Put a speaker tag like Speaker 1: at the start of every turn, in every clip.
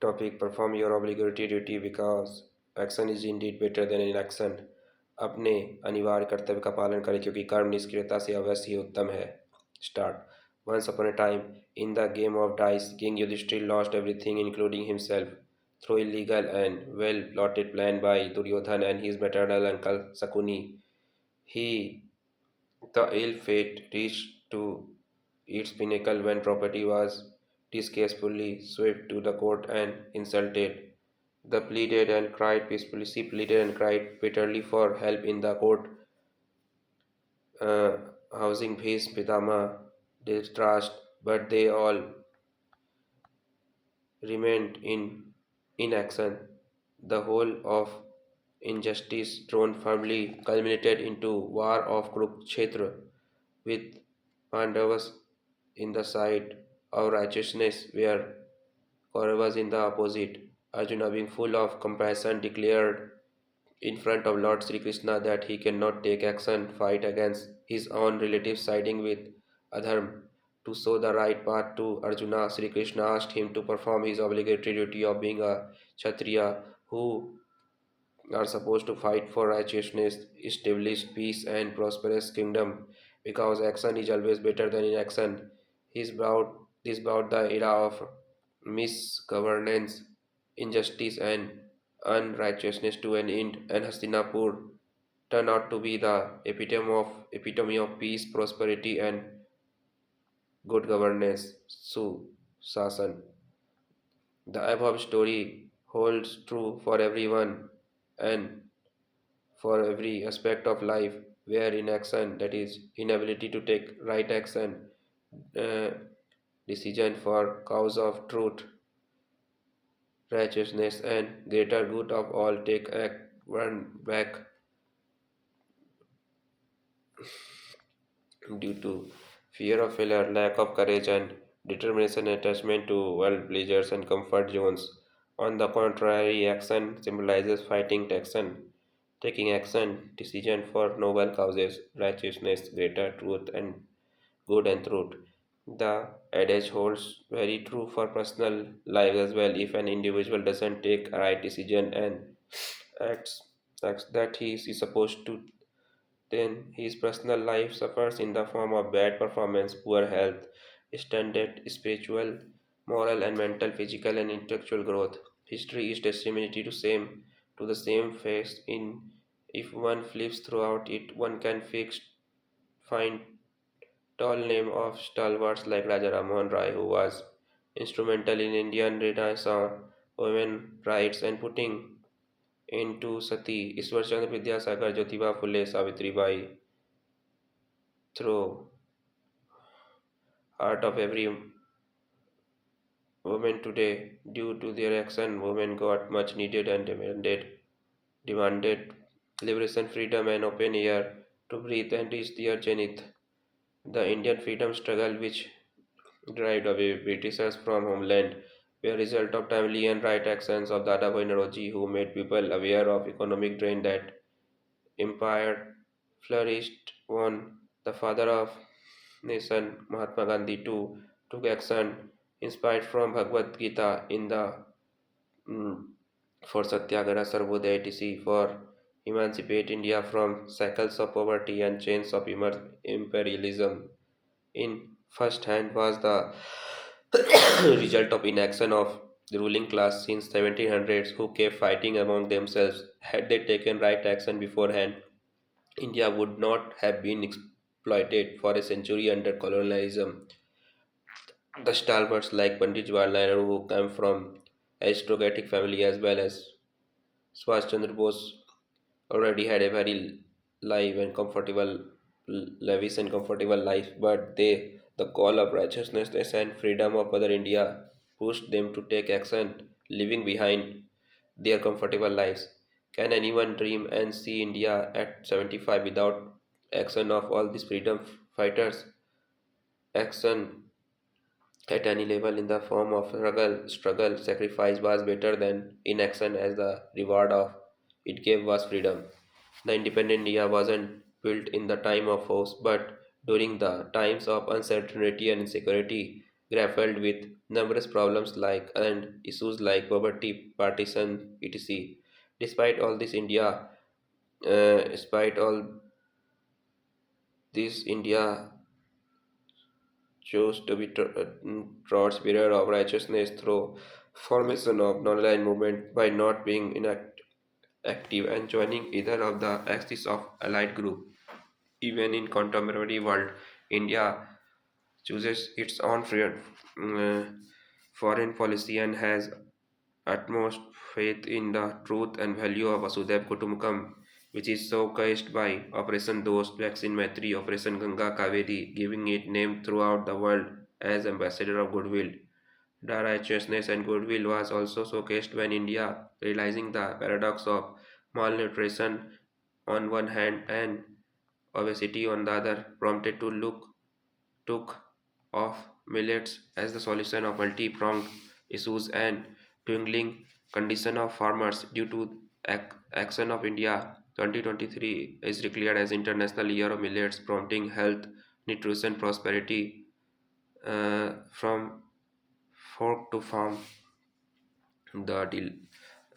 Speaker 1: Topic: Perform your obligatory duty because action is indeed better than inaction. अपने अनिवार्य कर्तव्य का पालन करें क्योंकि कर्म निष्क्रियता से अवश्य ही उत्तम है. Start. Once upon a time, in the game of dice, King Yudhishthir lost everything, including himself, through illegal and well-plotted plan by Duryodhan and his maternal uncle Sakuni. He, the ill fate reached to its pinnacle when property was disgracefully swept to the court and insulted. The pleaded and cried peacefully. She pleaded and cried bitterly for help in the court, uh, housing his Pitama distrust, but they all remained in inaction. The whole of injustice thrown firmly culminated into war of Kurukshetra, with Pandavas in the side of righteousness, where Kauravas in the opposite. Arjuna, being full of compassion, declared in front of Lord Sri Krishna that he cannot take action, fight against his own relatives siding with Adharm. To show the right path to Arjuna, Sri Krishna asked him to perform his obligatory duty of being a Kshatriya who are supposed to fight for righteousness, establish peace and prosperous kingdom, because action is always better than inaction. This brought the era of misgovernance, injustice, and unrighteousness to an end, and Hastinapur turned out to be the epitome of peace, prosperity, and good governance. Sasan. The above story holds true for everyone and for every aspect of life where inaction, that is inability to take right action, uh, decision for cause of truth, righteousness, and greater good of all, take act one back due to fear of failure, lack of courage, and determination, attachment to world pleasures and comfort zones. On the contrary, action symbolizes fighting action, taking action, decision for noble causes, righteousness, greater truth, and good and truth. The adage holds very true for personal life as well. If an individual doesn't take a right decision and acts, acts that he is supposed to, then his personal life suffers in the form of bad performance, poor health, stunted spiritual, moral, and mental, physical, and intellectual growth. History is testimony to the same face. In if one flips throughout it, one can find tall name of stalwarts like Raja Rammohn Rai, who was instrumental in Indian Renaissance women rights and putting into Sati, Ishwar Chandra Vidyasagar, Jyotiba Phule, Savitribai, through heart of every woman today. Due to their action, women got much needed and demanded liberation, freedom, and open air to breathe and reach their zenith. The Indian freedom struggle, which drive away Britishers from homeland, were a result of timely and right actions of Dadabhai Naoroji, who made people aware of economic drain that empire flourished on. The father of nation, Mahatma Gandhi, too took action inspired from Bhagavad Gita in the mm, for Satyagraha, Sarvodaya, etc. for emancipate India from cycles of poverty and chains of imperialism. In first hand was the result of inaction of the ruling class since 1700s who kept fighting among themselves. Had they taken right action beforehand, India would not have been exploited for a century under colonialism. The stalwarts like Pandit Jawaharlal Nehru, who come from aristocratic family as well as Subhash Chandra Bose, already had a very live and comfortable, lavish and comfortable life, but the call of righteousness and freedom of Mother India, pushed them to take action, leaving behind their comfortable lives. Can anyone dream and see India at 75 without action of all these freedom fighters? Action at any level in the form of struggle, sacrifice was better than inaction, as the reward of it gave was freedom. The independent India wasn't built in the time of force, but during the times of uncertainty and insecurity, grappled with numerous problems like and issues like poverty, partition, etc. Despite all this, despite all this, India chose to be Trott's period of righteousness through formation of non-aligned movement by not being active and joining either of the axis of allied group. Even in contemporary world, India chooses its own foreign policy and has utmost faith in the truth and value of Vasudhaiv Kutumbakam, which is showcased by Operation Dost, Vaccine Maitri, Operation Ganga Kaveri, giving it name throughout the world as ambassador of goodwill. The righteousness and goodwill was also showcased when India, realizing the paradox of malnutrition on one hand and obesity on the other, prompted to took of millets as the solution of multi-pronged issues and dwindling condition of farmers due to action of India. 2023 is declared as International Year of Millets, promoting health, nutrition, prosperity from fork to farm. The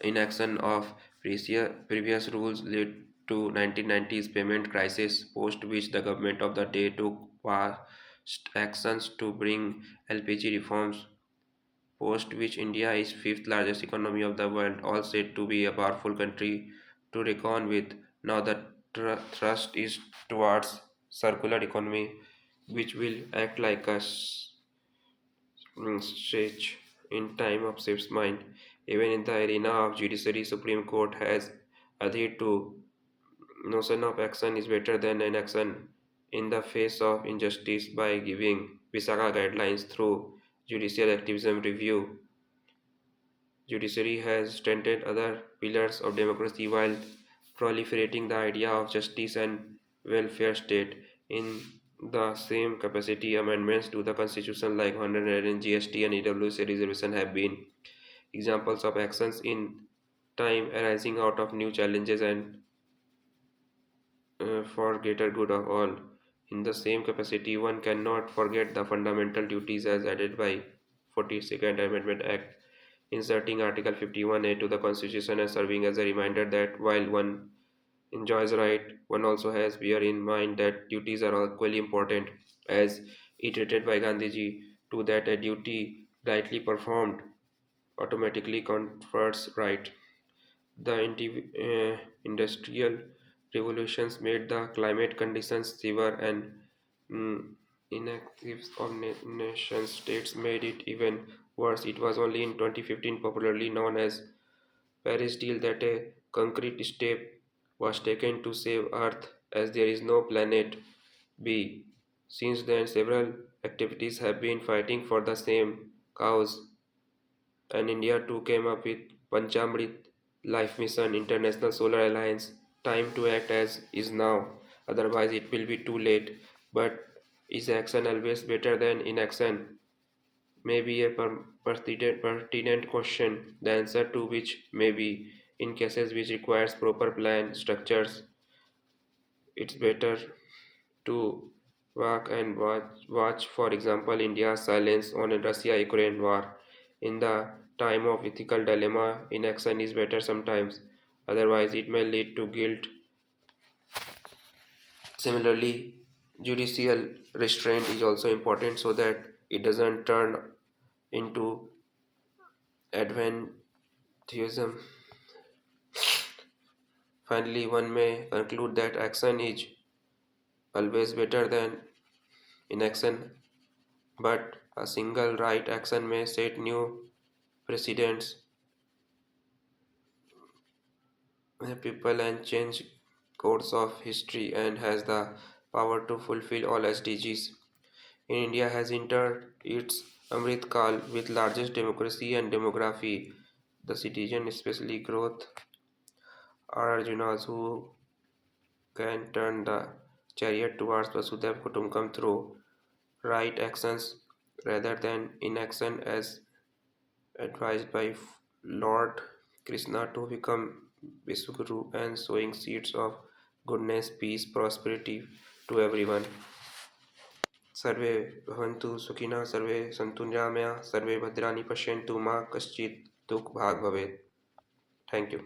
Speaker 1: inaction of previous rules led to 1990s payment crisis, post which the government of the day took vast actions to bring LPG reforms, post which India is fifth largest economy of the world, all said to be a powerful country to reckon with. Now the thrust is towards circular economy, which will act like a stretch in time of Swift's mind. Even in the arena of judiciary, Supreme Court has adhered to notion of action is better than inaction in the face of injustice by giving Visaka guidelines through judicial activism review. Judiciary has strengthened other pillars of democracy while proliferating the idea of justice and welfare state. In the same capacity, amendments to the constitution like 100 GST and EWC reservation have been examples of actions in time arising out of new challenges and for greater good of all. In the same capacity, one cannot forget the fundamental duties as added by 42nd Amendment Act, inserting Article 51A to the Constitution and serving as a reminder that while one enjoys right, one also has bear in mind that duties are equally important, as iterated by Gandhiji, to that a duty rightly performed automatically confers right. The industrial revolutions made the climate conditions severe and mm, inactive of nation states made it even worse. It was only in 2015, popularly known as Paris deal, that a concrete step was taken to save Earth, as there is no planet B. Since then, several activities have been fighting for the same cause, and India too came up with Panchamrit Life Mission, International Solar Alliance. Time to act as is now, otherwise it will be too late. But is action always better than inaction? May be a pertinent question, the answer to which may be, in cases which requires proper plan structures, it's better to walk and watch. For example, India's silence on a Russia-Ukraine war. In the time of ethical dilemma, inaction is better sometimes. Otherwise, it may lead to guilt. Similarly, judicial restraint is also important so that it doesn't turn into adventism. Finally, one may conclude that action is always better than inaction, but a single right action may set new precedents people and change course of history and has the power to fulfill all SDGs. In India has entered its Amrit Kal with largest democracy and demography. The citizen, especially growth, are Arjunas who can turn the chariot towards Vasudhaiv Kutumbakam through right actions rather than inaction, as advised by Lord Krishna to become Vishwaguru and sowing seeds of goodness, peace, prosperity to everyone. सर्वे भवन्तु सुखिनः सर्वे सन्तु निरामया सर्वे भद्राणि पश्यन्तु मा कश्चित् दुःखभाग् भवेत्। Thank you.